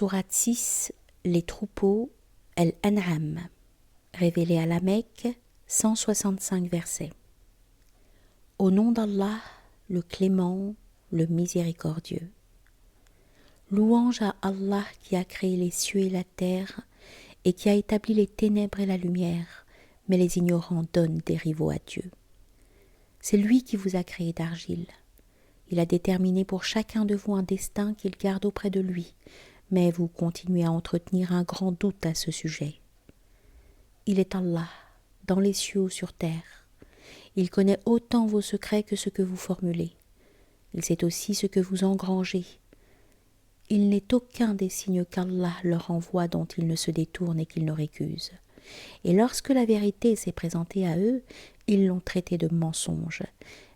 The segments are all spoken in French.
Sourate 6, les troupeaux, Al-An'am, révélé à la Mecque, 165 versets. Au nom d'Allah, le clément, le miséricordieux. Louange à Allah qui a créé les cieux et la terre et qui a établi les ténèbres et la lumière, mais les ignorants donnent des rivaux à Dieu. C'est lui qui vous a créé d'argile. Il a déterminé pour chacun de vous un destin qu'il garde auprès de lui, mais vous continuez à entretenir un grand doute à ce sujet. Il est Allah, dans les cieux ou sur terre. Il connaît autant vos secrets que ce que vous formulez. Il sait aussi ce que vous engrangez. Il n'est aucun des signes qu'Allah leur envoie dont ils ne se détournent et qu'ils ne récusent. Et lorsque la vérité s'est présentée à eux, ils l'ont traitée de mensonge.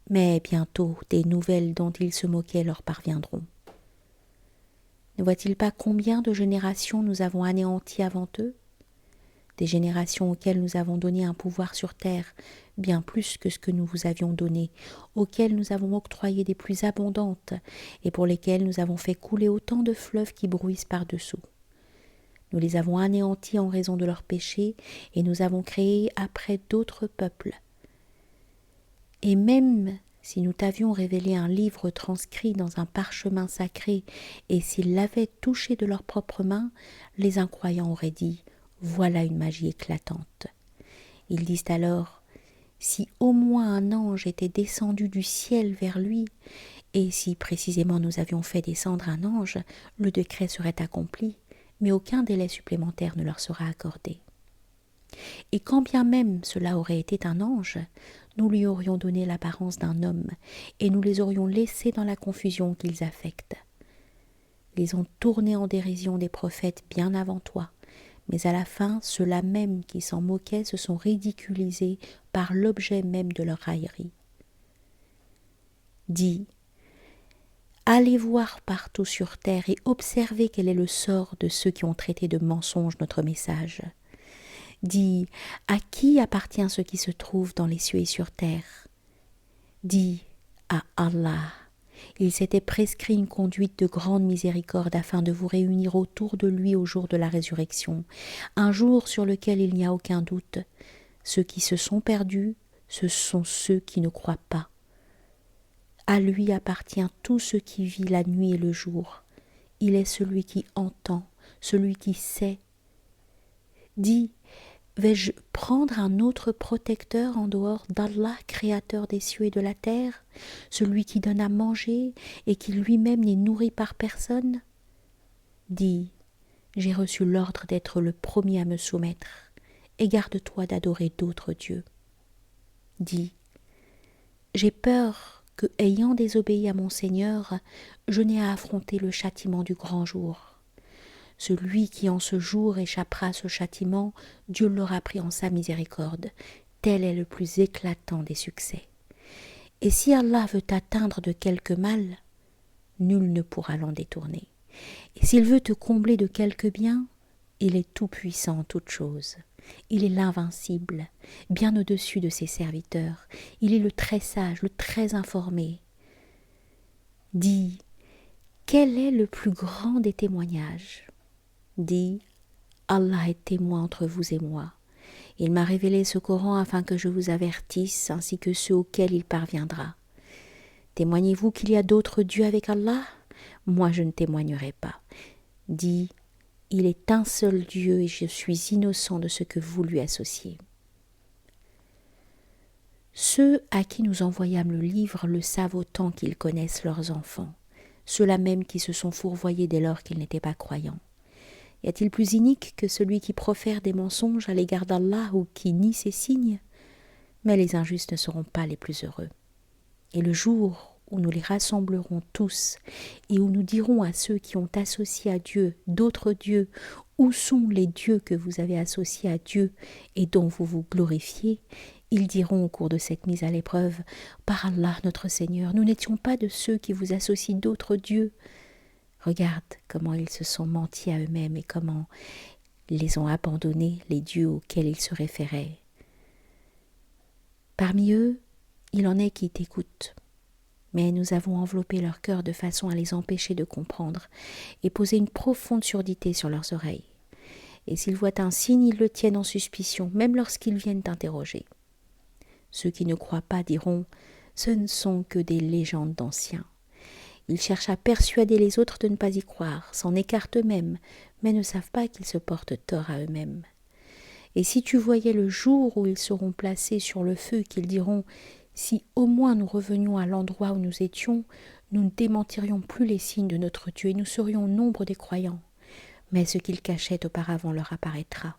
Mais bientôt, des nouvelles dont ils se moquaient leur parviendront. Ne voit-il pas combien de générations nous avons anéanties avant eux? Des générations auxquelles nous avons donné un pouvoir sur terre, bien plus que ce que nous vous avions donné, auxquelles nous avons octroyé des pluies abondantes, et pour lesquelles nous avons fait couler autant de fleuves qui bruissent par-dessous. Nous les avons anéantis en raison de leurs péchés, et nous avons créé après d'autres peuples. Et même si nous t'avions révélé un livre transcrit dans un parchemin sacré, et s'ils l'avaient touché de leurs propres mains, les incroyants auraient dit « Voilà une magie éclatante ». Ils disent alors « Si au moins un ange était descendu du ciel vers lui, et si précisément nous avions fait descendre un ange, le décret serait accompli, mais aucun délai supplémentaire ne leur sera accordé. Et quand bien même cela aurait été un ange, nous lui aurions donné l'apparence d'un homme, et nous les aurions laissés dans la confusion qu'ils affectent. Ils ont tourné en dérision des prophètes bien avant toi, mais à la fin, ceux-là même qui s'en moquaient se sont ridiculisés par l'objet même de leur raillerie. Dis, allez voir partout sur terre et observez quel est le sort de ceux qui ont traité de mensonge notre message. Dis, à qui appartient ce qui se trouve dans les cieux et sur terre? Dis, à Allah. Il s'était prescrit une conduite de grande miséricorde afin de vous réunir autour de lui au jour de la résurrection, un jour sur lequel il n'y a aucun doute. Ceux qui se sont perdus, ce sont ceux qui ne croient pas. À lui appartient tout ce qui vit la nuit et le jour. Il est celui qui entend, celui qui sait. Dis, vais-je prendre un autre protecteur en dehors d'Allah, créateur des cieux et de la terre, celui qui donne à manger et qui lui-même n'est nourri par personne? Dis, j'ai reçu l'ordre d'être le premier à me soumettre, et garde-toi d'adorer d'autres dieux. Dis, j'ai peur que, ayant désobéi à mon Seigneur, je n'ai à affronter le châtiment du grand jour. Celui qui en ce jour échappera à ce châtiment, Dieu l'aura pris en sa miséricorde. Tel est le plus éclatant des succès. Et si Allah veut t'atteindre de quelque mal, nul ne pourra l'en détourner. Et s'il veut te combler de quelque bien, il est tout-puissant en toutes choses. Il est l'invincible, bien au-dessus de ses serviteurs. Il est le très sage, le très informé. Dis, quel est le plus grand des témoignages? Dis, Allah est témoin entre vous et moi. Il m'a révélé ce Coran afin que je vous avertisse, ainsi que ceux auxquels il parviendra. Témoignez-vous qu'il y a d'autres dieux avec Allah? Moi je ne témoignerai pas. Dis, il est un seul Dieu et je suis innocent de ce que vous lui associez. Ceux à qui nous envoyâmes le livre le savent autant qu'ils connaissent leurs enfants, ceux-là même qui se sont fourvoyés dès lors qu'ils n'étaient pas croyants. Y a-t-il plus inique que celui qui profère des mensonges à l'égard d'Allah ou qui nie ses signes? Mais les injustes ne seront pas les plus heureux. Et le jour où nous les rassemblerons tous et où nous dirons à ceux qui ont associé à Dieu d'autres dieux, où sont les dieux que vous avez associés à Dieu et dont vous vous glorifiez? Ils diront au cours de cette mise à l'épreuve, par Allah notre Seigneur, nous n'étions pas de ceux qui vous associent d'autres dieux. Regarde comment ils se sont mentis à eux-mêmes et comment ils les ont abandonnés, les dieux auxquels ils se référaient. Parmi eux, il en est qui t'écoutent, Mais nous avons enveloppé leur cœur de façon à les empêcher de comprendre et posé une profonde surdité sur leurs oreilles. Et s'ils voient un signe, ils le tiennent en suspicion, même lorsqu'ils viennent t'interroger. Ceux qui ne croient pas diront « ce ne sont que des légendes d'anciens ». Ils cherchent à persuader les autres de ne pas y croire, s'en écartent eux-mêmes, mais ne savent pas qu'ils se portent tort à eux-mêmes. Et si tu voyais le jour où ils seront placés sur le feu, qu'ils diront « si au moins nous revenions à l'endroit où nous étions, nous ne démentirions plus les signes de notre Dieu et nous serions au nombre des croyants. » Mais ce qu'ils cachaient auparavant leur apparaîtra.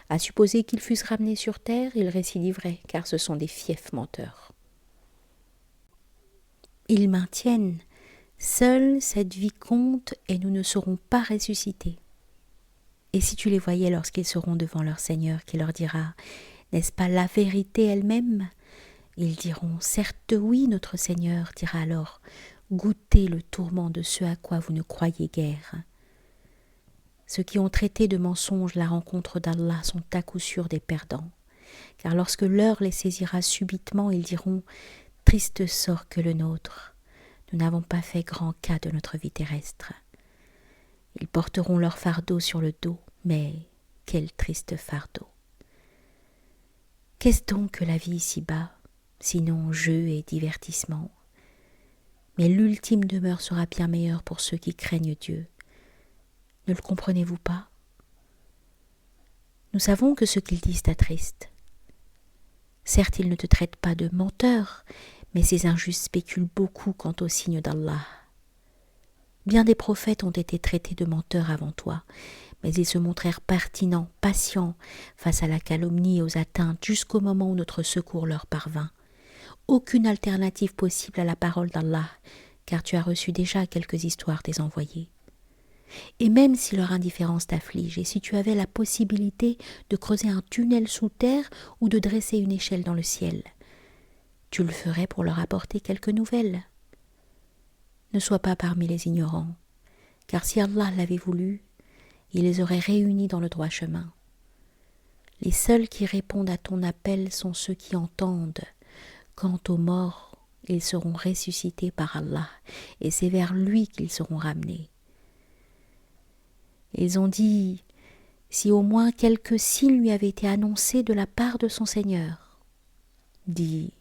À supposer qu'ils fussent ramenés sur terre, ils récidiveraient, car ce sont des fiefs menteurs. Ils maintiennent « seule cette vie compte et nous ne serons pas ressuscités. » Et si tu les voyais lorsqu'ils seront devant leur Seigneur qui leur dira « n'est-ce pas la vérité elle-même ?» Ils diront « certes oui, notre Seigneur, dira alors « goûtez le tourment de ce à quoi vous ne croyez guère. » Ceux qui ont traité de mensonge la rencontre d'Allah sont à coup sûr des perdants, car lorsque l'heure les saisira subitement, ils diront « triste sort que le nôtre, nous n'avons pas fait grand cas de notre vie terrestre. » Ils porteront leur fardeau sur le dos, mais quel triste fardeau. Qu'est-ce donc que la vie ici-bas, sinon jeu et divertissement? Mais l'ultime demeure sera bien meilleure pour ceux qui craignent Dieu. Ne le comprenez-vous pas? Nous savons que ce qu'ils disent t'attriste. Certes, ils ne te traitent pas de menteur, mais ces injustes spéculent beaucoup quant aux signes d'Allah. Bien des prophètes ont été traités de menteurs avant toi, mais ils se montrèrent pertinents, patients, face à la calomnie et aux atteintes jusqu'au moment où notre secours leur parvint. Aucune alternative possible à la parole d'Allah, car tu as reçu déjà quelques histoires des envoyés. Et même si leur indifférence t'afflige, et si tu avais la possibilité de creuser un tunnel sous terre ou de dresser une échelle dans le ciel, tu le ferais pour leur apporter quelques nouvelles. Ne sois pas parmi les ignorants, car si Allah l'avait voulu, il les aurait réunis dans le droit chemin. Les seuls qui répondent à ton appel sont ceux qui entendent. Quant aux morts, ils seront ressuscités par Allah, et c'est vers lui qu'ils seront ramenés. Ils ont dit, si au moins quelques signes lui avaient été annoncés de la part de son Seigneur. Dis,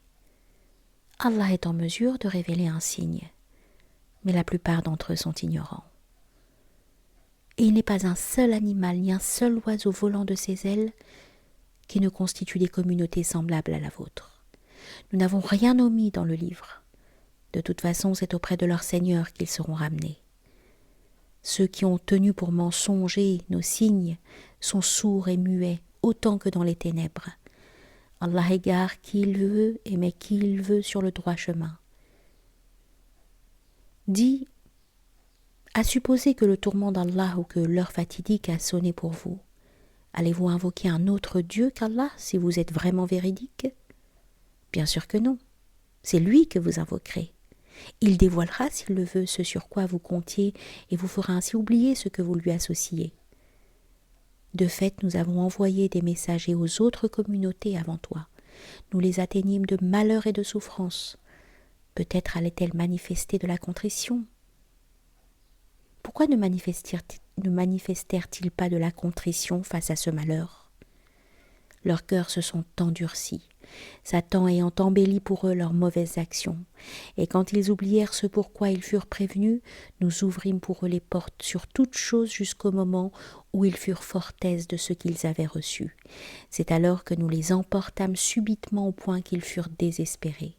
Allah est en mesure de révéler un signe, mais la plupart d'entre eux sont ignorants. Et il n'est pas un seul animal ni un seul oiseau volant de ses ailes qui ne constitue des communautés semblables à la vôtre. Nous n'avons rien omis dans le livre. De toute façon, c'est auprès de leur Seigneur qu'ils seront ramenés. Ceux qui ont tenu pour mensongers nos signes sont sourds et muets, autant que dans les ténèbres. Allah égare qui il veut et met qui il veut sur le droit chemin. Dis, à supposer que le tourment d'Allah ou que l'heure fatidique a sonné pour vous, allez-vous invoquer un autre Dieu qu'Allah si vous êtes vraiment véridique? Bien sûr que non. C'est lui que vous invoquerez. Il dévoilera, s'il le veut, ce sur quoi vous comptiez et vous fera ainsi oublier ce que vous lui associez. De fait, nous avons envoyé des messagers aux autres communautés avant toi. Nous les atteignîmes de malheur et de souffrance. Peut-être allaient-elles manifester de la contrition. Pourquoi ne manifestèrent-ils pas de la contrition face à ce malheur? Leurs cœurs se sont endurcis, Satan ayant embelli pour eux leurs mauvaises actions. Et quand ils oublièrent ce pourquoi ils furent prévenus, nous ouvrîmes pour eux les portes sur toutes choses jusqu'au moment où ils furent fort aises de ce qu'ils avaient reçu. C'est alors que nous les emportâmes subitement au point qu'ils furent désespérés.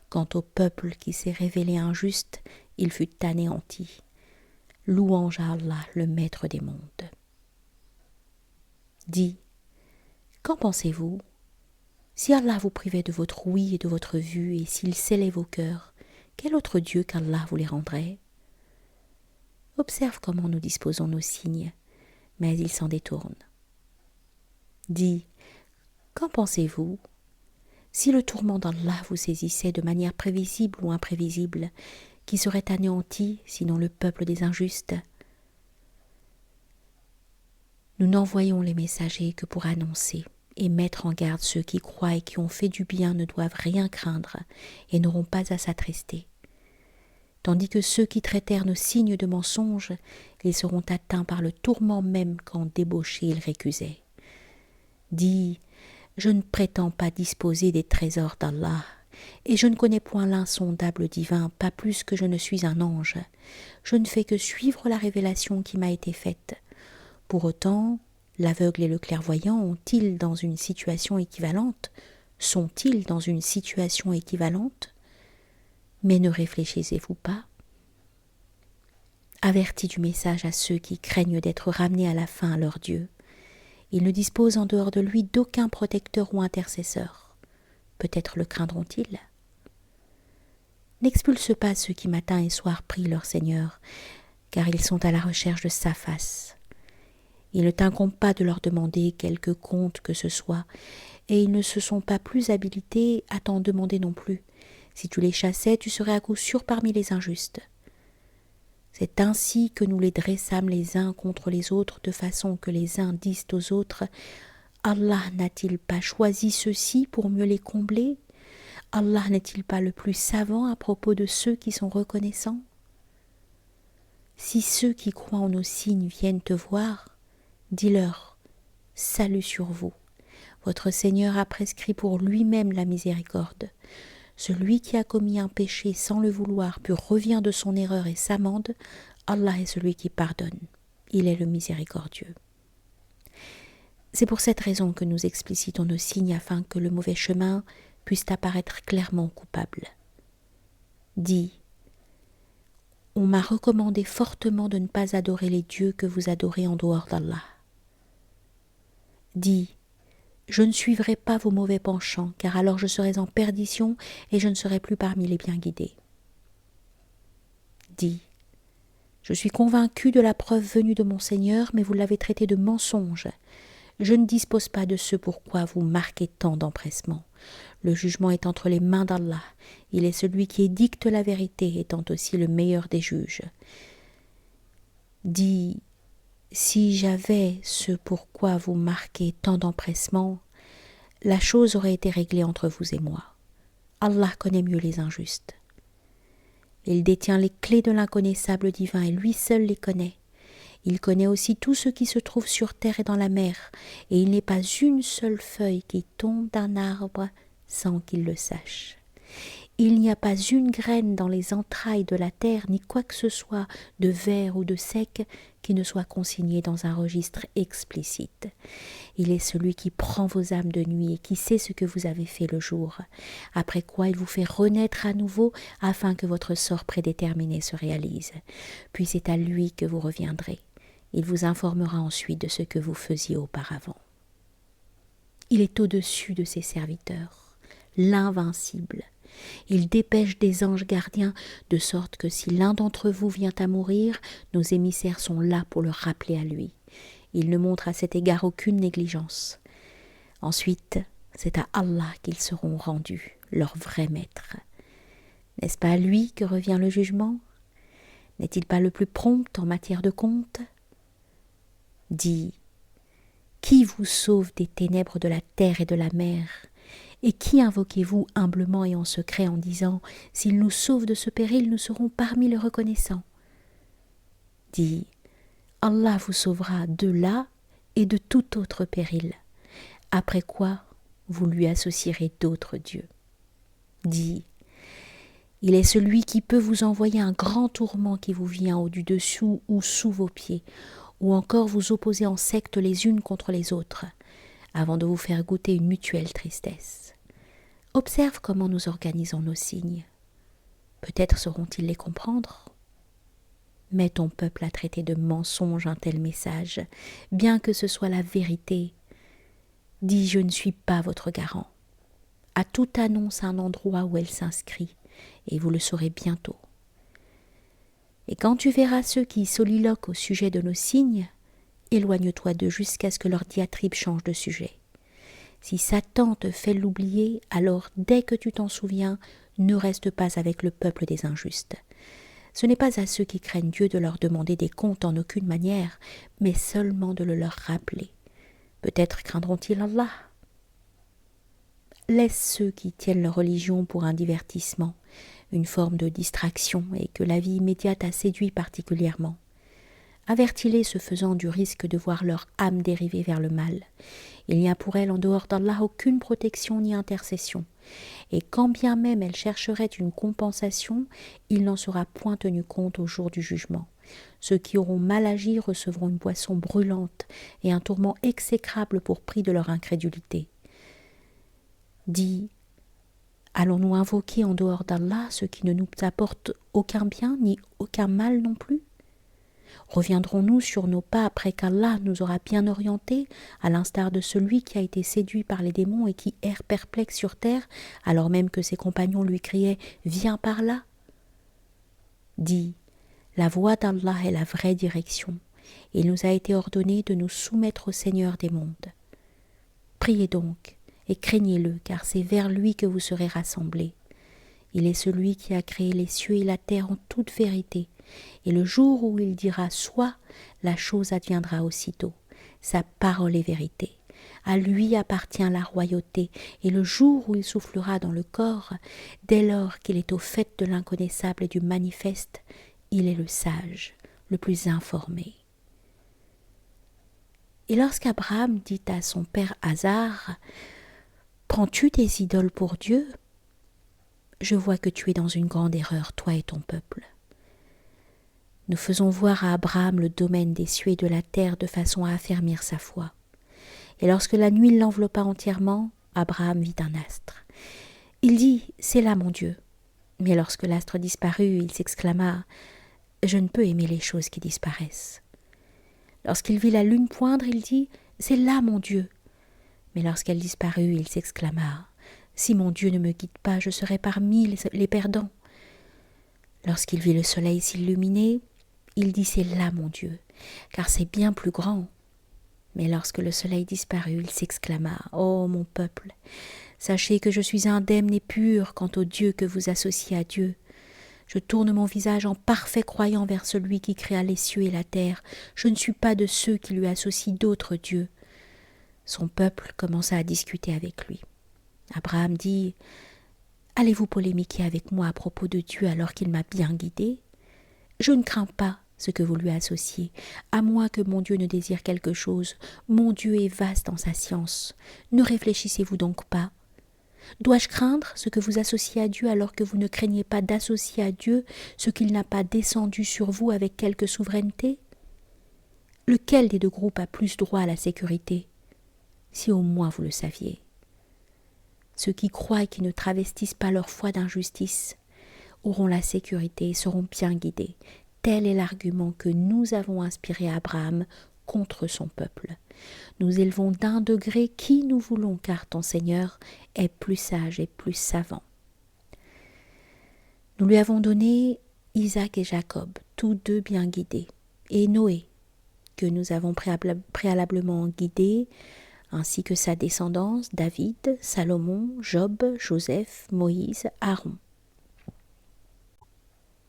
Quant au peuple qui s'est révélé injuste, il fut anéanti. Louange à Allah, le maître des mondes. Dis, qu'en pensez-vous? Si Allah vous privait de votre ouïe et de votre vue, et s'il scellait vos cœurs, quel autre Dieu qu'Allah vous les rendrait? Observe comment nous disposons nos signes, mais ils s'en détournent. Dis, qu'en pensez-vous? Si le tourment d'Allah vous saisissait de manière prévisible ou imprévisible, qui serait anéanti, sinon le peuple des injustes? Nous n'envoyons les messagers que pour annoncer et mettre en garde ceux qui croient et qui ont fait du bien ne doivent rien craindre et n'auront pas à s'attrister. tandis que ceux qui traitèrent nos signes de mensonges, ils seront atteints par le tourment même quand débauchés ils récusaient. Dis, je ne prétends pas disposer des trésors d'Allah, et je ne connais point l'insondable divin, pas plus que je ne suis un ange. Je ne fais que suivre la révélation qui m'a été faite. Pour autant, l'aveugle et le clairvoyant ont-ils dans une situation équivalente? Sont-ils dans une situation équivalente? Mais ne réfléchissez-vous pas? Avertis du message à ceux qui craignent d'être ramenés à la fin à leur Dieu. Ils ne disposent en dehors de lui d'aucun protecteur ou intercesseur. Peut-être le craindront-ils? N'expulse pas ceux qui matin et soir prient leur Seigneur, car ils sont à la recherche de sa face. Il ne t'incombe pas de leur demander quelque compte que ce soit, et ils ne se sont pas plus habilités à t'en demander non plus. Si tu les chassais, tu serais à coup sûr parmi les injustes. C'est ainsi que nous les dressâmes les uns contre les autres, de façon que les uns disent aux autres « Allah n'a-t-il pas choisi ceux-ci pour mieux les combler? Allah n'est-il pas le plus savant à propos de ceux qui sont reconnaissants? Si ceux qui croient en nos signes viennent te voir, dis-leur « Salut sur vous. Votre Seigneur a prescrit pour lui-même la miséricorde. Celui qui a commis un péché sans le vouloir, puis revient de son erreur et s'amende, Allah est celui qui pardonne. Il est le miséricordieux. » C'est pour cette raison que nous explicitons nos signes afin que le mauvais chemin puisse apparaître clairement coupable. Dis, on m'a recommandé fortement de ne pas adorer les dieux que vous adorez en dehors d'Allah. Dis, je ne suivrai pas vos mauvais penchants, car alors je serai en perdition et je ne serai plus parmi les bien guidés. Dis, je suis convaincu de la preuve venue de mon Seigneur, mais vous l'avez traité de mensonge. Je ne dispose pas de ce pourquoi vous marquez tant d'empressement. Le jugement est entre les mains d'Allah. Il est celui qui édicte la vérité, étant aussi le meilleur des juges. Dis, si j'avais ce pourquoi vous marquez tant d'empressement, la chose aurait été réglée entre vous et moi. Allah connaît mieux les injustes. Il détient les clés de l'inconnaissable divin et lui seul les connaît. Il connaît aussi tout ce qui se trouve sur terre et dans la mer, et il n'est pas une seule feuille qui tombe d'un arbre sans qu'il le sache. Il n'y a pas une graine dans les entrailles de la terre, ni quoi que ce soit de vert ou de sec qui ne soit consigné dans un registre explicite. Il est celui qui prend vos âmes de nuit et qui sait ce que vous avez fait le jour, après quoi il vous fait renaître à nouveau afin que votre sort prédéterminé se réalise. Puis c'est à lui que vous reviendrez. Il vous informera ensuite de ce que vous faisiez auparavant. Il est au-dessus de ses serviteurs, l'invincible. Il dépêche des anges gardiens, de sorte que si l'un d'entre vous vient à mourir, nos émissaires sont là pour le rappeler à lui. Il ne montre à cet égard aucune négligence. Ensuite, c'est à Allah qu'ils seront rendus, leur vrai maître. N'est-ce pas à lui que revient le jugement? N'est-il pas le plus prompt en matière de compte? Dis, qui vous sauve des ténèbres de la terre et de la mer? Et qui invoquez-vous humblement et en secret en disant « S'il nous sauve de ce péril, nous serons parmi les reconnaissants » Dis, Allah vous sauvera de là et de tout autre péril, après quoi vous lui associerez d'autres dieux. Dis, il est celui qui peut vous envoyer un grand tourment qui vous vient au-dessus ou sous vos pieds, ou encore vous opposer en secte les unes contre les autres, avant de vous faire goûter une mutuelle tristesse. Observe comment nous organisons nos signes. Peut-être sauront-ils les comprendre. Mais ton peuple a traité de mensonge un tel message, bien que ce soit la vérité. Dis, je ne suis pas votre garant. À toute annonce un endroit où elle s'inscrit, et vous le saurez bientôt. Et quand tu verras ceux qui soliloquent au sujet de nos signes, éloigne-toi d'eux jusqu'à ce que leur diatribe change de sujet. Si Satan te fait l'oublier, alors dès que tu t'en souviens, ne reste pas avec le peuple des injustes. Ce n'est pas à ceux qui craignent Dieu de leur demander des comptes en aucune manière, mais seulement de le leur rappeler. Peut-être craindront-ils Allah. Laisse ceux qui tiennent leur religion pour un divertissement, une forme de distraction et que la vie immédiate a séduit particulièrement. Avertis-les ce faisant du risque de voir leur âme dériver vers le mal. Il n'y a pour elles en dehors d'Allah aucune protection ni intercession. Et quand bien même elles chercheraient une compensation, il n'en sera point tenu compte au jour du jugement. Ceux qui auront mal agi recevront une boisson brûlante et un tourment exécrable pour prix de leur incrédulité. Dis, allons-nous invoquer en dehors d'Allah ce qui ne nous apporte aucun bien ni aucun mal non plus ? Reviendrons-nous sur nos pas après qu'Allah nous aura bien orientés, à l'instar de celui qui a été séduit par les démons et qui erre perplexe sur terre, alors même que ses compagnons lui criaient « Viens par là !» Dis, la voie d'Allah est la vraie direction. Il nous a été ordonné de nous soumettre au Seigneur des mondes. Priez donc et craignez-le, car c'est vers lui que vous serez rassemblés. Il est celui qui a créé les cieux et la terre en toute vérité. Et le jour où il dira « soit », la chose adviendra aussitôt. Sa parole est vérité. À lui appartient la royauté, et le jour où il soufflera dans le corps, dès lors qu'il est au fait de l'inconnaissable et du manifeste, il est le sage, le plus informé. Et lorsqu'Abraham dit à son père Hazar « Prends-tu des idoles pour Dieu ? Je vois que tu es dans une grande erreur, toi et ton peuple. » Nous faisons voir à Abraham le domaine des cieux et de la terre de façon à affermir sa foi. Et lorsque la nuit l'enveloppa entièrement, Abraham vit un astre. Il dit « C'est là mon Dieu ». Mais lorsque l'astre disparut, il s'exclama « Je ne peux aimer les choses qui disparaissent ». Lorsqu'il vit la lune poindre, il dit « C'est là mon Dieu ». Mais lorsqu'elle disparut, il s'exclama « Si mon Dieu ne me guide pas, je serai parmi les perdants ». Lorsqu'il vit le soleil s'illuminer, il dit « C'est là mon Dieu, car c'est bien plus grand ». Mais lorsque le soleil disparut, il s'exclama « Ô mon peuple, sachez que je suis indemne et pur quant au Dieu que vous associez à Dieu. Je tourne mon visage en parfait croyant vers celui qui créa les cieux et la terre. Je ne suis pas de ceux qui lui associent d'autres dieux. » Son peuple commença à discuter avec lui. Abraham dit « Allez-vous polémiquer avec moi à propos de Dieu alors qu'il m'a bien guidé ? Je ne crains pas ce que vous lui associez, à moins que mon Dieu ne désire quelque chose. Mon Dieu est vaste dans sa science. Ne réfléchissez-vous donc pas ? Dois-je craindre ce que vous associez à Dieu alors que vous ne craignez pas d'associer à Dieu ce qu'il n'a pas descendu sur vous avec quelque souveraineté ? Lequel des deux groupes a plus droit à la sécurité ? Si au moins vous le saviez. Ceux qui croient et qui ne travestissent pas leur foi d'injustice auront la sécurité et seront bien guidés. Tel est l'argument que nous avons inspiré à Abraham contre son peuple. Nous élevons d'un degré qui nous voulons, car ton Seigneur est plus sage et plus savant. Nous lui avons donné Isaac et Jacob, tous deux bien guidés, et Noé, que nous avons préalablement guidé, ainsi que sa descendance, David, Salomon, Job, Joseph, Moïse, Aaron.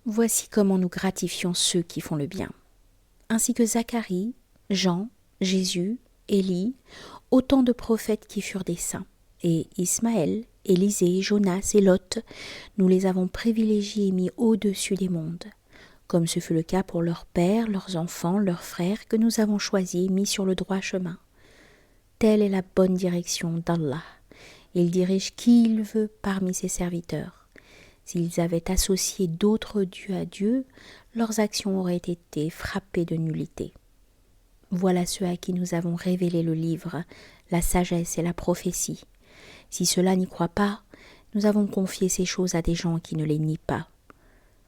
Voici comment nous gratifions ceux qui font le bien, ainsi que Zacharie, Jean, Jésus, Élie, autant de prophètes qui furent des saints, et Ismaël, Élisée, Jonas et Lot, nous les avons privilégiés et mis au-dessus des mondes, comme ce fut le cas pour leurs pères, leurs enfants, leurs frères, que nous avons choisis et mis sur le droit chemin. Telle est la bonne direction d'Allah. Il dirige qui il veut parmi ses serviteurs. S'ils avaient associé d'autres dieux à Dieu, leurs actions auraient été frappées de nullité. Voilà ceux à qui nous avons révélé le livre, la sagesse et la prophétie. Si ceux-là n'y croient pas, nous avons confié ces choses à des gens qui ne les nient pas.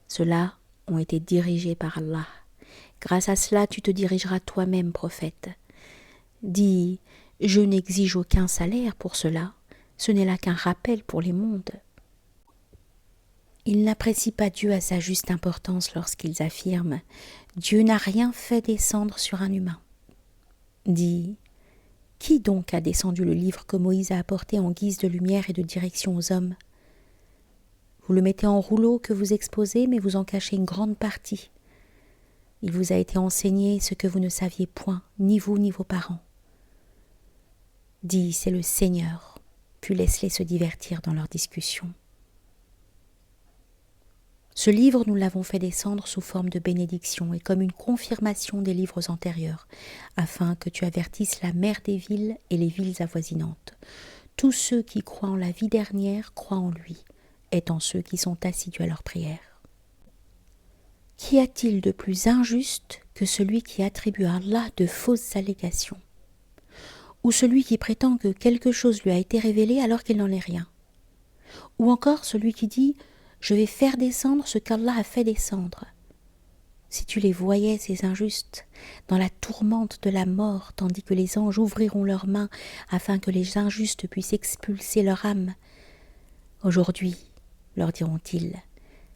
Ceux-là ont été dirigés par Allah. Grâce à cela, tu te dirigeras toi-même, prophète. Dis, je n'exige aucun salaire pour cela. Ce n'est là qu'un rappel pour les mondes. Ils n'apprécient pas Dieu à sa juste importance lorsqu'ils affirment « Dieu n'a rien fait descendre sur un humain ». Dis, qui donc a descendu le livre que Moïse a apporté en guise de lumière et de direction aux hommes ? Vous le mettez en rouleau que vous exposez, mais vous en cachez une grande partie. Il vous a été enseigné ce que vous ne saviez point, ni vous ni vos parents. Dis, c'est le Seigneur, puis laisse-les se divertir dans leurs discussions. Ce livre, nous l'avons fait descendre sous forme de bénédiction et comme une confirmation des livres antérieurs, afin que tu avertisses la mère des villes et les villes avoisinantes. Tous ceux qui croient en la vie dernière croient en lui, étant ceux qui sont assidus à leur prière. Qu'y a-t-il de plus injuste que celui qui attribue à Allah de fausses allégations, ou celui qui prétend que quelque chose lui a été révélé alors qu'il n'en est rien, ou encore celui qui dit « Je vais faire descendre ce qu'Allah a fait descendre ». Si tu les voyais, ces injustes, dans la tourmente de la mort, tandis que les anges ouvriront leurs mains afin que les injustes puissent expulser leur âme. Aujourd'hui, leur diront-ils,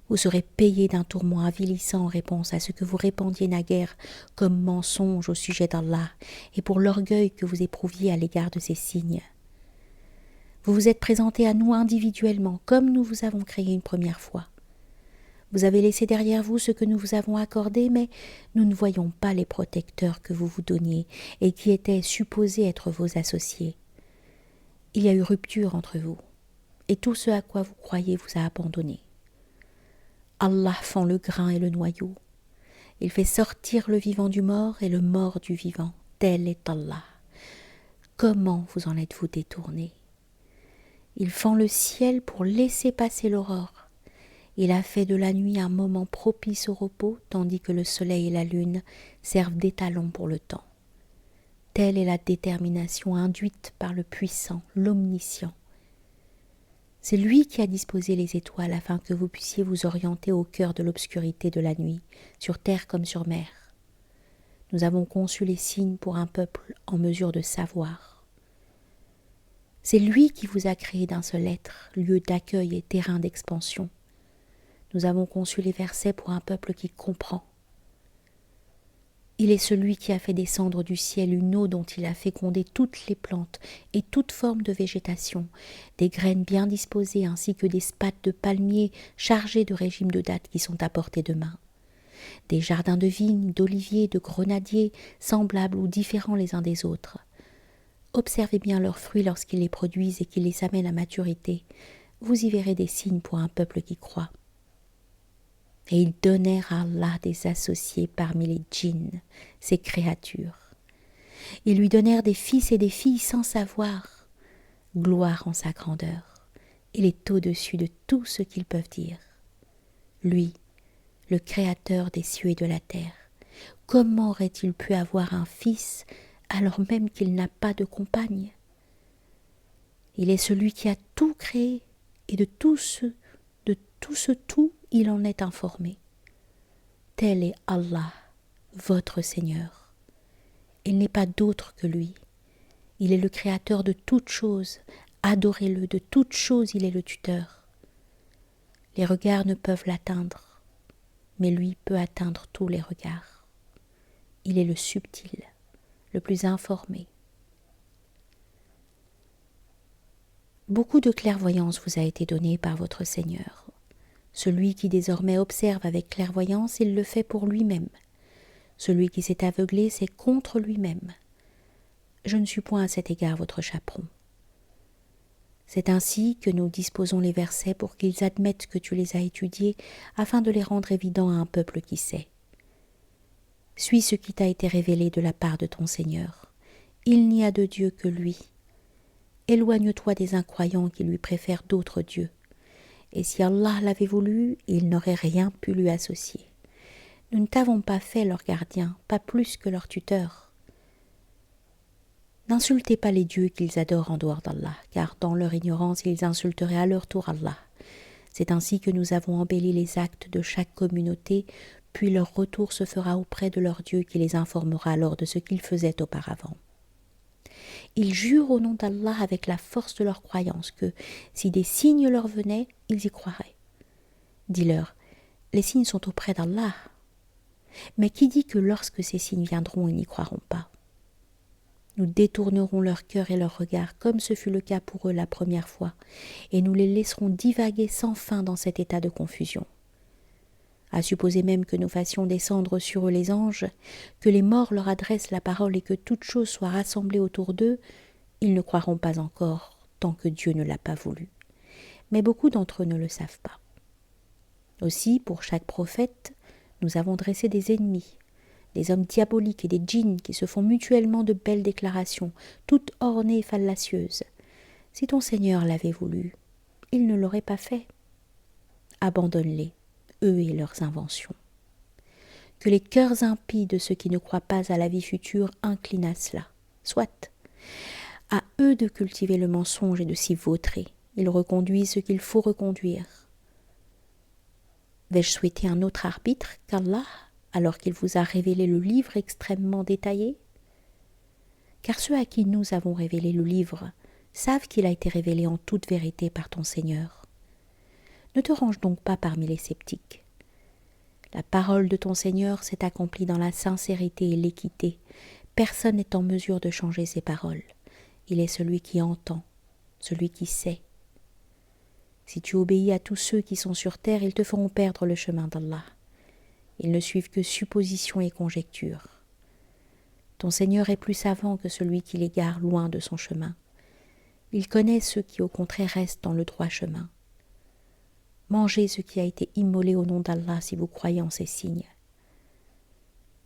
vous serez payés d'un tourment avilissant en réponse à ce que vous répandiez naguère comme mensonge au sujet d'Allah et pour l'orgueil que vous éprouviez à l'égard de ces signes. Vous vous êtes présentés à nous individuellement, comme nous vous avons créé une première fois. Vous avez laissé derrière vous ce que nous vous avons accordé, mais nous ne voyons pas les protecteurs que vous vous donniez et qui étaient supposés être vos associés. Il y a eu rupture entre vous, et tout ce à quoi vous croyez vous a abandonné. Allah fend le grain et le noyau. Il fait sortir le vivant du mort et le mort du vivant. Tel est Allah. Comment vous en êtes-vous détournés? Il fend le ciel pour laisser passer l'aurore. Il a fait de la nuit un moment propice au repos, tandis que le soleil et la lune servent d'étalons pour le temps. Telle est la détermination induite par le puissant, l'omniscient. C'est lui qui a disposé les étoiles afin que vous puissiez vous orienter au cœur de l'obscurité de la nuit, sur terre comme sur mer. Nous avons conçu les signes pour un peuple en mesure de savoir. C'est lui qui vous a créé d'un seul être, lieu d'accueil et terrain d'expansion. Nous avons conçu les versets pour un peuple qui comprend. Il est celui qui a fait descendre du ciel une eau dont il a fécondé toutes les plantes et toute forme de végétation, des graines bien disposées ainsi que des spattes de palmiers chargés de régimes de dattes qui sont à portée de main. Des jardins de vignes, d'oliviers, de grenadiers, semblables ou différents les uns des autres. Observez bien leurs fruits lorsqu'ils les produisent et qu'ils les amènent à maturité. Vous y verrez des signes pour un peuple qui croit. Et ils donnèrent à Allah des associés parmi les djinns, ses créatures. Ils lui donnèrent des fils et des filles sans savoir. Gloire en sa grandeur. Il est au-dessus de tout ce qu'ils peuvent dire. Lui, le créateur des cieux et de la terre, comment aurait-il pu avoir un fils alors même qu'il n'a pas de compagne? Il est celui qui a tout créé et de tout ce tout, il en est informé. Tel est Allah, votre Seigneur. Il n'est pas d'autre que lui. Il est le créateur de toutes choses. Adorez-le, de toutes choses il est le tuteur. Les regards ne peuvent l'atteindre, mais lui peut atteindre tous les regards. Il est le subtil, le plus informé. Beaucoup de clairvoyance vous a été donnée par votre Seigneur. Celui qui désormais observe avec clairvoyance, il le fait pour lui-même. Celui qui s'est aveuglé, c'est contre lui-même. Je ne suis point à cet égard votre chaperon. C'est ainsi que nous disposons les versets pour qu'ils admettent que tu les as étudiés afin de les rendre évidents à un peuple qui sait. Suis ce qui t'a été révélé de la part de ton Seigneur. Il n'y a de Dieu que lui. Éloigne-toi des incroyants qui lui préfèrent d'autres dieux. Et si Allah l'avait voulu, il n'aurait rien pu lui associer. Nous ne t'avons pas fait leur gardien, pas plus que leur tuteur. N'insultez pas les dieux qu'ils adorent en dehors d'Allah, car dans leur ignorance, ils insulteraient à leur tour Allah. C'est ainsi que nous avons embelli les actes de chaque communauté, puis leur retour se fera auprès de leur Dieu qui les informera alors de ce qu'ils faisaient auparavant. Ils jurent au nom d'Allah avec la force de leur croyance que, si des signes leur venaient, ils y croiraient. Dis-leur, les signes sont auprès d'Allah. Mais qui dit que lorsque ces signes viendront, ils n'y croiront pas? Nous détournerons leur cœur et leur regard, comme ce fut le cas pour eux la première fois, et nous les laisserons divaguer sans fin dans cet état de confusion. À supposer même que nous fassions descendre sur eux les anges, que les morts leur adressent la parole et que toute chose soit rassemblée autour d'eux, ils ne croiront pas encore, tant que Dieu ne l'a pas voulu. Mais beaucoup d'entre eux ne le savent pas. Aussi, pour chaque prophète, nous avons dressé des ennemis, des hommes diaboliques et des djinns qui se font mutuellement de belles déclarations, toutes ornées et fallacieuses. Si ton Seigneur l'avait voulu, il ne l'aurait pas fait. Abandonne-les, eux et leurs inventions. Que les cœurs impies de ceux qui ne croient pas à la vie future inclinent à cela. Soit. À eux de cultiver le mensonge et de s'y vautrer. Ils reconduisent ce qu'il faut reconduire. Vais-je souhaiter un autre arbitre qu'Allah, alors qu'il vous a révélé le livre extrêmement détaillé? Car ceux à qui nous avons révélé le livre savent qu'il a été révélé en toute vérité par ton Seigneur. Ne te range donc pas parmi les sceptiques. La parole de ton Seigneur s'est accomplie dans la sincérité et l'équité. Personne n'est en mesure de changer ses paroles. Il est celui qui entend, celui qui sait. Si tu obéis à tous ceux qui sont sur terre, ils te feront perdre le chemin d'Allah. Ils ne suivent que suppositions et conjectures. Ton Seigneur est plus savant que celui qui l'égare loin de son chemin. Il connaît ceux qui au contraire restent dans le droit chemin. Mangez ce qui a été immolé au nom d'Allah si vous croyez en ces signes.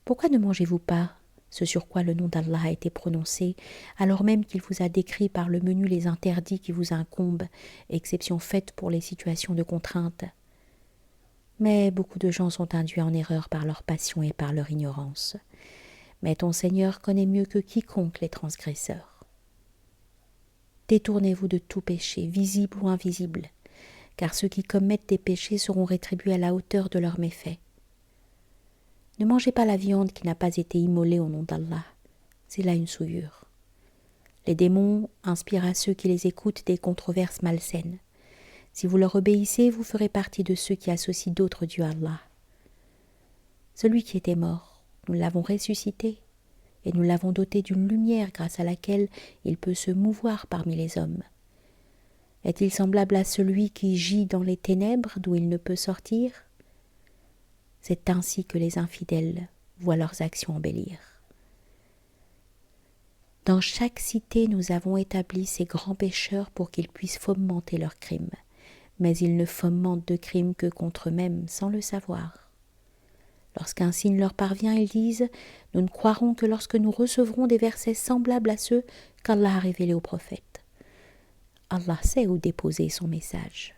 Pourquoi ne mangez-vous pas ce sur quoi le nom d'Allah a été prononcé, alors même qu'il vous a décrit par le menu les interdits qui vous incombent, exception faite pour les situations de contrainte? Mais beaucoup de gens sont induits en erreur par leur passion et par leur ignorance. Mais ton Seigneur connaît mieux que quiconque les transgresseurs. Détournez-vous de tout péché, visible ou invisible, car ceux qui commettent des péchés seront rétribués à la hauteur de leurs méfaits. Ne mangez pas la viande qui n'a pas été immolée au nom d'Allah. C'est là une souillure. Les démons inspirent à ceux qui les écoutent des controverses malsaines. Si vous leur obéissez, vous ferez partie de ceux qui associent d'autres dieux à Allah. Celui qui était mort, nous l'avons ressuscité, et nous l'avons doté d'une lumière grâce à laquelle il peut se mouvoir parmi les hommes. Est-il semblable à celui qui gît dans les ténèbres d'où il ne peut sortir? C'est ainsi que les infidèles voient leurs actions embellir. Dans chaque cité, nous avons établi ces grands pécheurs pour qu'ils puissent fomenter leurs crimes. Mais ils ne fomentent de crimes que contre eux-mêmes, sans le savoir. Lorsqu'un signe leur parvient, ils disent « Nous ne croirons que lorsque nous recevrons des versets semblables à ceux qu'Allah a révélés aux prophètes. » Allah sait où déposer son message.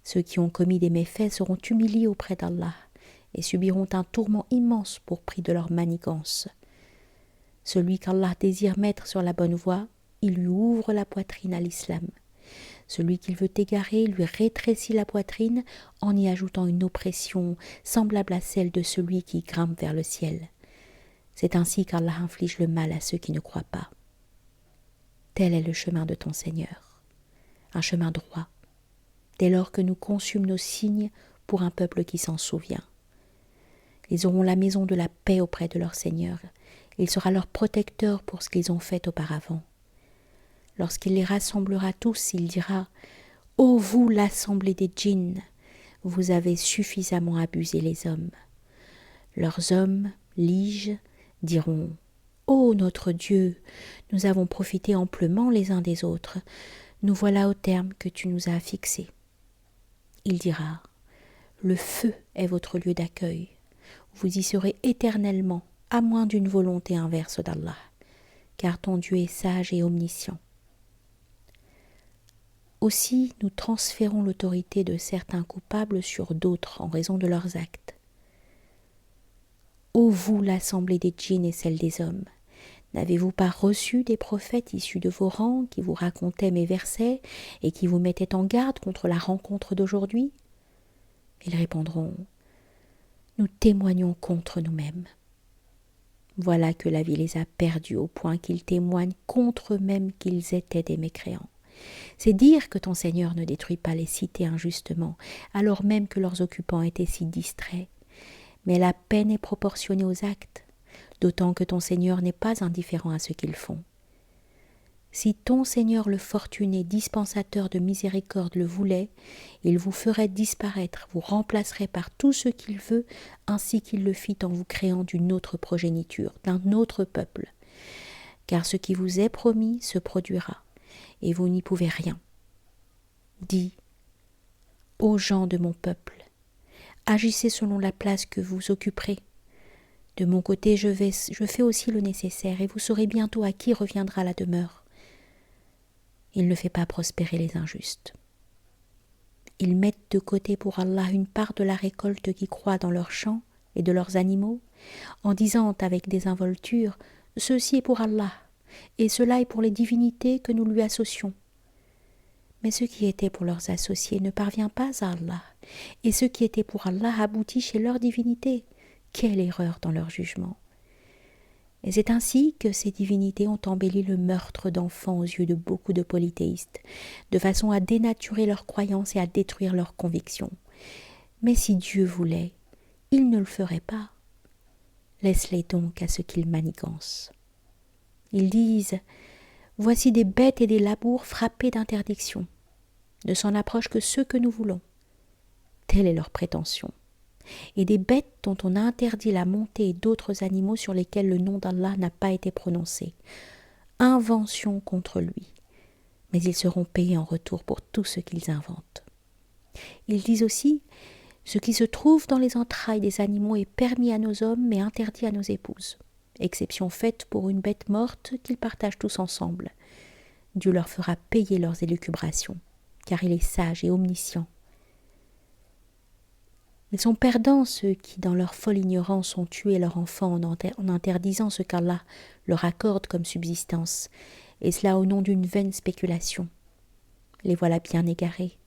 Ceux qui ont commis des méfaits seront humiliés auprès d'Allah et subiront un tourment immense pour prix de leur manigance. Celui qu'Allah désire mettre sur la bonne voie, il lui ouvre la poitrine à l'islam. Celui qu'il veut égarer lui rétrécit la poitrine en y ajoutant une oppression semblable à celle de celui qui grimpe vers le ciel. C'est ainsi qu'Allah inflige le mal à ceux qui ne croient pas. Tel est le chemin de ton Seigneur, un chemin droit, dès lors que nous conçûmes nos signes pour un peuple qui s'en souvient. Ils auront la maison de la paix auprès de leur Seigneur. Il sera leur protecteur pour ce qu'ils ont fait auparavant. Lorsqu'il les rassemblera tous, il dira « Ô vous, l'assemblée des djinns, vous avez suffisamment abusé les hommes. » Leurs hommes, liges, diront « Ô notre Dieu, nous avons profité amplement les uns des autres. Nous voilà au terme que tu nous as fixé. » Il dira « Le feu est votre lieu d'accueil. Vous y serez éternellement, à moins d'une volonté inverse d'Allah, car ton Dieu est sage et omniscient. » Aussi, nous transférons l'autorité de certains coupables sur d'autres en raison de leurs actes. Ô vous, l'assemblée des djinns et celle des hommes, n'avez-vous pas reçu des prophètes issus de vos rangs qui vous racontaient mes versets et qui vous mettaient en garde contre la rencontre d'aujourd'hui? Ils répondront « Nous témoignons contre nous-mêmes. » Voilà que la vie les a perdus au point qu'ils témoignent contre eux-mêmes qu'ils étaient des mécréants. C'est dire que ton Seigneur ne détruit pas les cités injustement, alors même que leurs occupants étaient si distraits. Mais la peine est proportionnée aux actes, d'autant que ton Seigneur n'est pas indifférent à ce qu'ils font. Si ton Seigneur le fortuné dispensateur de miséricorde le voulait, il vous ferait disparaître, vous remplacerait par tout ce qu'il veut, ainsi qu'il le fit en vous créant d'une autre progéniture, d'un autre peuple. Car ce qui vous est promis se produira, et vous n'y pouvez rien. Dis, ô gens de mon peuple, Agissez selon la place que vous occuperez. De mon côté, je fais aussi le nécessaire, et vous saurez bientôt à qui reviendra la demeure. Il ne fait pas prospérer les injustes. Ils mettent de côté pour Allah une part de la récolte qui croît dans leurs champs et de leurs animaux, en disant avec désinvolture « Ceci est pour Allah, et cela est pour les divinités que nous lui associons. » Mais ce qui était pour leurs associés ne parvient pas à Allah, et ce qui était pour Allah aboutit chez leur divinité. Quelle erreur dans leur jugement! Et c'est ainsi que ces divinités ont embelli le meurtre d'enfants aux yeux de beaucoup de polythéistes, de façon à dénaturer leurs croyances et à détruire leurs convictions. Mais si Dieu voulait, il ne le ferait pas. Laisse-les donc à ce qu'ils manigancent. Ils disent « Voici des bêtes et des labours frappés d'interdiction. Ne s'en approche que ceux que nous voulons. » Telle est leur prétention. Et des bêtes dont on a interdit la montée et d'autres animaux sur lesquels le nom d'Allah n'a pas été prononcé. Invention contre lui. Mais ils seront payés en retour pour tout ce qu'ils inventent. Ils disent aussi « Ce qui se trouve dans les entrailles des animaux est permis à nos hommes mais interdit à nos épouses. Exception faite pour une bête morte qu'ils partagent tous ensemble. Dieu leur fera payer leurs élucubrations, car il est sage et omniscient. » Ils sont perdants ceux qui, dans leur folle ignorance, ont tué leur enfant en interdisant ce qu'Allah leur accorde comme subsistance, et cela au nom d'une vaine spéculation. Les voilà bien égarés,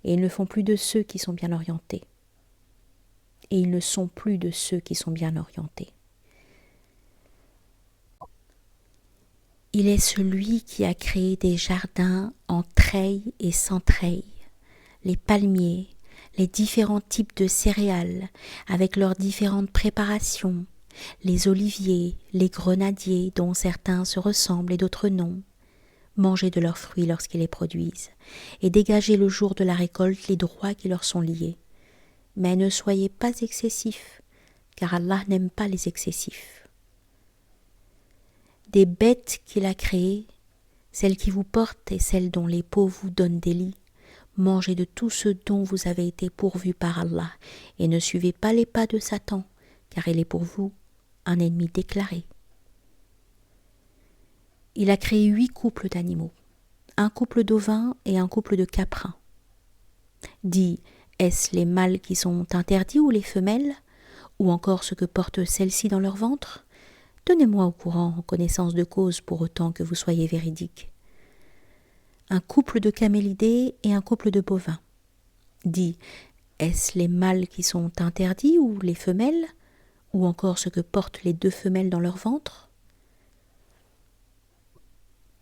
et ils ne font plus de ceux qui sont bien orientés. Et ils ne sont plus de ceux qui sont bien orientés. Il est celui qui a créé des jardins en treilles et sans treilles, les palmiers, les différents types de céréales, avec leurs différentes préparations, les oliviers, les grenadiers, dont certains se ressemblent et d'autres non. Mangez de leurs fruits lorsqu'ils les produisent, et dégagez le jour de la récolte les droits qui leur sont liés. Mais ne soyez pas excessifs, car Allah n'aime pas les excessifs. Des bêtes qu'il a créées, celles qui vous portent et celles dont les peaux vous donnent des lits, mangez de tout ce dont vous avez été pourvus par Allah, et ne suivez pas les pas de Satan, car il est pour vous un ennemi déclaré. Il a créé 8 couples d'animaux, un couple d'ovins et un couple de caprins. Dit, est-ce les mâles qui sont interdits ou les femelles, ou encore ce que portent celles-ci dans leur ventre? Tenez-moi au courant, en connaissance de cause, pour autant que vous soyez véridique. Un couple de camélidés et un couple de bovins. Dit, est-ce les mâles qui sont interdits ou les femelles, ou encore ce que portent les 2 femelles dans leur ventre?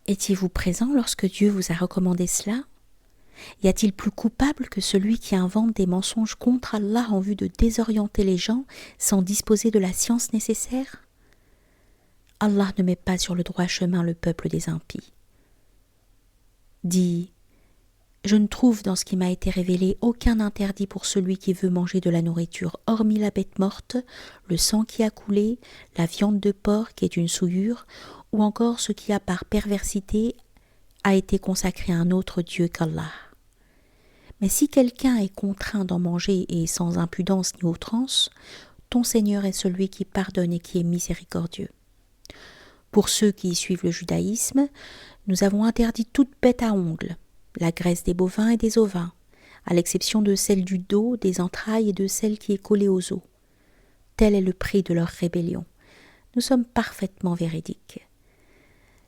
Étiez-vous présent lorsque Dieu vous a recommandé cela? Y a-t-il plus coupable que celui qui invente des mensonges contre Allah en vue de désorienter les gens sans disposer de la science nécessaire? Allah ne met pas sur le droit chemin le peuple des impies. Dit, je ne trouve dans ce qui m'a été révélé aucun interdit pour celui qui veut manger de la nourriture, hormis la bête morte, le sang qui a coulé, la viande de porc qui est une souillure, ou encore ce qui a par perversité a été consacré à un autre Dieu qu'Allah. Mais si quelqu'un est contraint d'en manger et sans impudence ni outrance, ton Seigneur est celui qui pardonne et qui est miséricordieux. Pour ceux qui suivent le judaïsme, nous avons interdit toute bête à ongles, la graisse des bovins et des ovins, à l'exception de celle du dos, des entrailles et de celle qui est collée aux os. Tel est le prix de leur rébellion. Nous sommes parfaitement véridiques.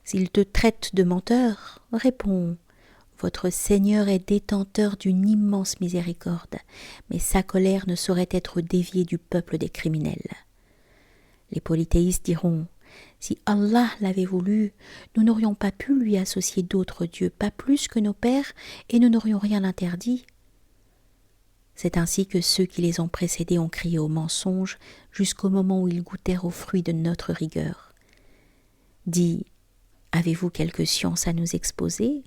S'ils te traitent de menteur, réponds, votre Seigneur est détenteur d'une immense miséricorde, mais sa colère ne saurait être déviée du peuple des criminels. Les polythéistes diront, si Allah l'avait voulu, nous n'aurions pas pu lui associer d'autres dieux, pas plus que nos pères, et nous n'aurions rien interdit. C'est ainsi que ceux qui les ont précédés ont crié au mensonge jusqu'au moment où ils goûtèrent aux fruits de notre rigueur. Dis, avez-vous quelque science à nous exposer,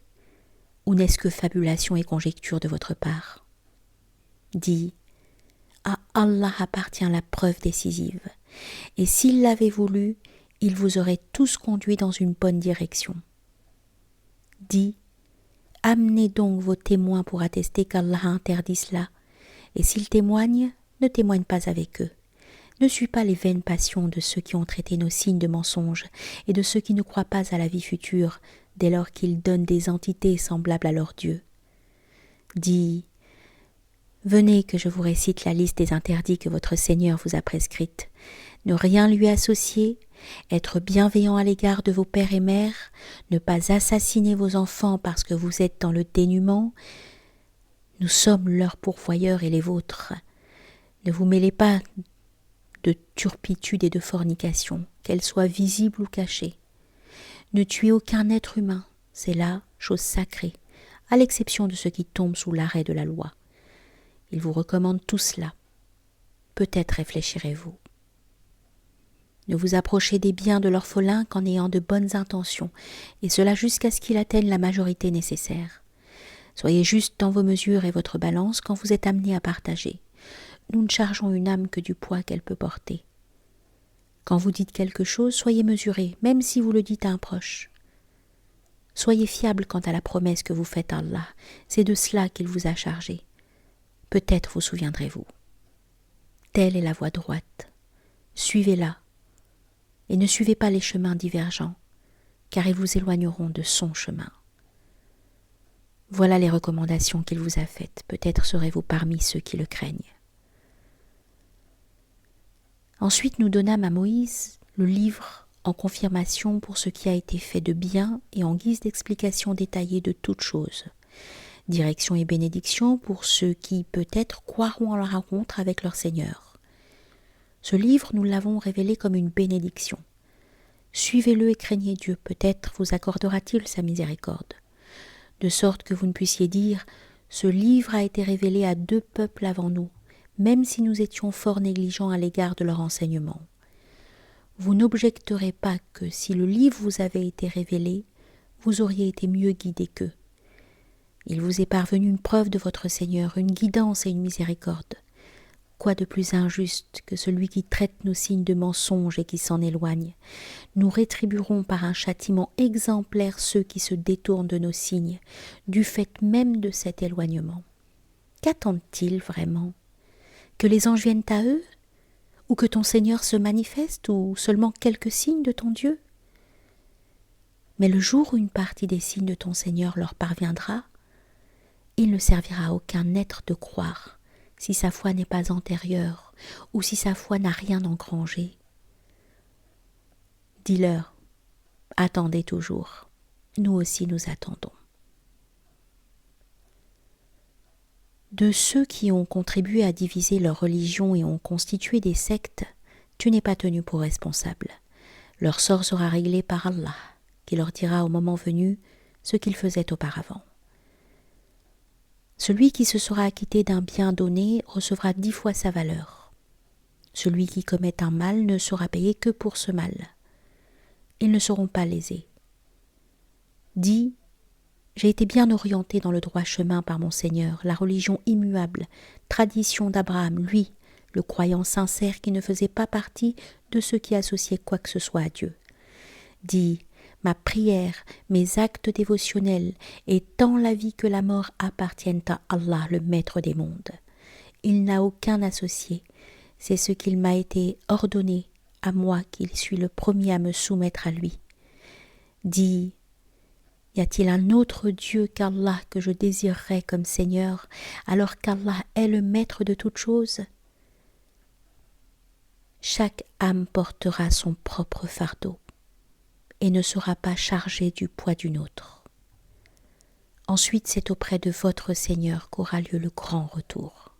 ou n'est-ce que fabulation et conjecture de votre part? Dis, à Allah appartient la preuve décisive, et s'il l'avait voulu, il vous aurait tous conduits dans une bonne direction. Dis, amenez donc vos témoins pour attester qu'Allah a interdit cela, et s'ils témoignent, ne témoigne pas avec eux. Ne suis pas les vaines passions de ceux qui ont traité nos signes de mensonges et de ceux qui ne croient pas à la vie future dès lors qu'ils donnent des entités semblables à leur Dieu. Dis, venez que je vous récite la liste des interdits que votre Seigneur vous a prescrites. Ne rien lui associer, être bienveillant à l'égard de vos pères et mères, ne pas assassiner vos enfants parce que vous êtes dans le dénuement. Nous sommes leurs pourvoyeurs et les vôtres. Ne vous mêlez pas de turpitude et de fornication, qu'elles soient visibles ou cachées. Ne tuez aucun être humain, c'est là chose sacrée, à l'exception de ceux qui tombent sous l'arrêt de la loi. Il vous recommande tout cela. Peut-être réfléchirez-vous. Ne vous approchez des biens de l'orphelin qu'en ayant de bonnes intentions, et cela jusqu'à ce qu'il atteigne la majorité nécessaire. Soyez juste dans vos mesures et votre balance quand vous êtes amené à partager. Nous ne chargeons une âme que du poids qu'elle peut porter. Quand vous dites quelque chose, soyez mesuré, même si vous le dites à un proche. Soyez fiable quant à la promesse que vous faites à Allah, c'est de cela qu'il vous a chargé. Peut-être vous souviendrez-vous. Telle est la voie droite. Suivez-la, et ne suivez pas les chemins divergents, car ils vous éloigneront de son chemin. Voilà les recommandations qu'il vous a faites, peut-être serez-vous parmi ceux qui le craignent. Ensuite nous donnâmes à Moïse le livre en confirmation pour ce qui a été fait de bien et en guise d'explication détaillée de toutes choses. Direction et bénédiction pour ceux qui, peut-être, croiront en la rencontre avec leur Seigneur. Ce livre, nous l'avons révélé comme une bénédiction. Suivez-le et craignez Dieu, peut-être vous accordera-t-il sa miséricorde. De sorte que vous ne puissiez dire « Ce livre a été révélé à 2 peuples avant nous », même si nous étions fort négligents à l'égard de leur enseignement. Vous n'objecterez pas que si le livre vous avait été révélé, vous auriez été mieux guidés qu'eux. Il vous est parvenu une preuve de votre Seigneur, une guidance et une miséricorde. Quoi de plus injuste que celui qui traite nos signes de mensonges et qui s'en éloigne? Nous rétribuerons par un châtiment exemplaire ceux qui se détournent de nos signes, du fait même de cet éloignement. Qu'attendent-ils vraiment? Que les anges viennent à eux? Ou que ton Seigneur se manifeste? Ou seulement quelques signes de ton Dieu? Mais le jour où une partie des signes de ton Seigneur leur parviendra, il ne servira à aucun être de croire, si sa foi n'est pas antérieure, ou si sa foi n'a rien engrangé. Dis-leur, attendez toujours, nous aussi nous attendons. De ceux qui ont contribué à diviser leur religion et ont constitué des sectes, tu n'es pas tenu pour responsable. Leur sort sera réglé par Allah, qui leur dira au moment venu ce qu'ils faisaient auparavant. Celui qui se sera acquitté d'un bien donné recevra 10 fois sa valeur. Celui qui commet un mal ne sera payé que pour ce mal. Ils ne seront pas lésés. Dis, j'ai été bien orienté dans le droit chemin par mon Seigneur, la religion immuable, tradition d'Abraham, lui, le croyant sincère qui ne faisait pas partie de ceux qui associaient quoi que ce soit à Dieu. Dis, ma prière, mes actes dévotionnels et tant la vie que la mort appartiennent à Allah, le maître des mondes. Il n'a aucun associé, c'est ce qu'il m'a été ordonné, à moi qui suis le premier à me soumettre à lui. Dis, y a-t-il un autre Dieu qu'Allah que je désirerais comme Seigneur, alors qu'Allah est le maître de toutes choses? Chaque âme portera son propre fardeau et ne sera pas chargée du poids d'une autre. Ensuite, c'est auprès de votre Seigneur qu'aura lieu le grand retour.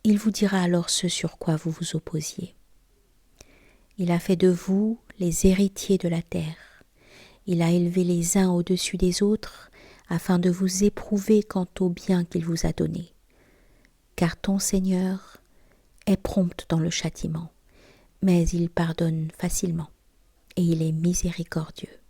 Il vous dira alors ce sur quoi vous vous opposiez. Il a fait de vous les héritiers de la terre. Il a élevé les uns au-dessus des autres afin de vous éprouver quant au bien qu'il vous a donné. Car ton Seigneur est prompt dans le châtiment, mais il pardonne facilement et il est miséricordieux.